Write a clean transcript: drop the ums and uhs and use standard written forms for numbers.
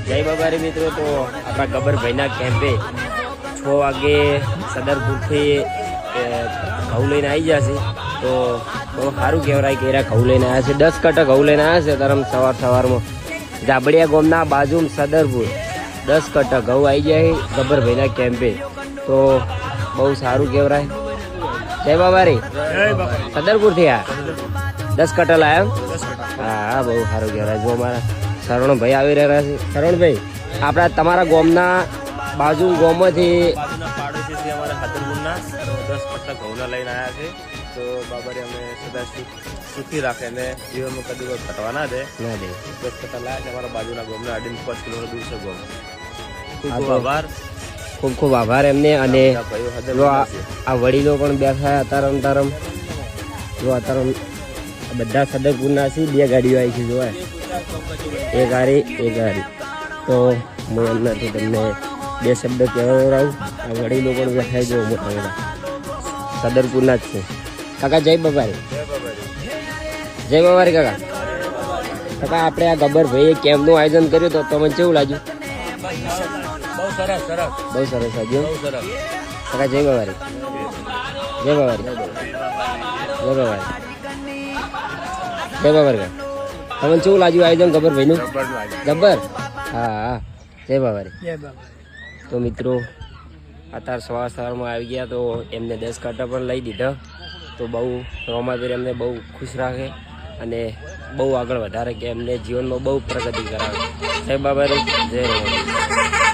જય બાબારી મિત્રો, તો આપણા ગબ્બરભાઈના કેમ્પે 6 વાગે સદરપુરથી ઘઉં લઈને આવી જશે. તો બહુ સારું કહેવાય કે એરા ઘઉં લઈને આવ્યા છે. 10 કટા ઘઉં લઈને આવ્યા છે. તરમ સવારમાં જાબડિયા ગામના બાજુમાં સદરપુર 10 કટા ઘઉં આવી જાય ગબ્બરભાઈના કેમ્પે. તો બહુ સારું કહેવાય. જય બાબારી, સદરપુરથી આ 10 કટા લાયા. હા, બહુ સારું કહેવાય. જો અમારા શરણભાઈ આવી રહ્યા છે. શરણભાઈ, આપણા તમારા ગામના બાજુ ગામમાંથી પાડોશી અમારા હાદરપુરના 10 કટ્ટા ઘઉંના લઈને આવ્યા છે. તો બાબારી અમે સદા સુખી રાખે અને જીવનમાં કદી કોઈ ઘટવા ના દે. 10 કટ્ટા લાયા છે અમારા બાજુના ગામના 5.5 કિલોમીટર દૂર છે ગામ. ખૂબ ખૂબ આભાર. ખૂબ ખૂબ આભાર એમને. અને જો આ વડીલો પણ બેઠા અતારમ જો અતારમ બધા સદરપુરના છે. 2 ગાડીઓ આવી છે. જોવા એક હારી. તો હું એમનાથી તમને 2 શબ્દ કહેવડાવું. આ વડીલો પણ બેઠા જો મોટા મોટા સદરપુરના જ છે. કાકા જય બાબારી. જય બાબારી કાકા. કાકા, આપણે આ ગબ્બરભાઈએ કેમ્પનું આયોજન કર્યું તો તમને કેવું લાગ્યું? બહુ સરસ લાગ્યું. કાકા જય બાબારી. જય બાબારી. જય બાબારી. જય બાબારી. તમને કેવું લાગ્યું આયોજન ગબ્બરભાઈનું? ગબ્બર. હા, જય બાબારી. તો મિત્રો, અત્યારે સવારમાં આવી ગયા તો એમને 10 કટ્ટા પણ લઈ દીધા. તો બહુ રોમાપીર એમને બહુ ખુશ રાખે અને બહુ આગળ વધારે કે એમને જીવનમાં બહુ પ્રગતિ કરાવે. જય બાબારી. જય રોમાપીર.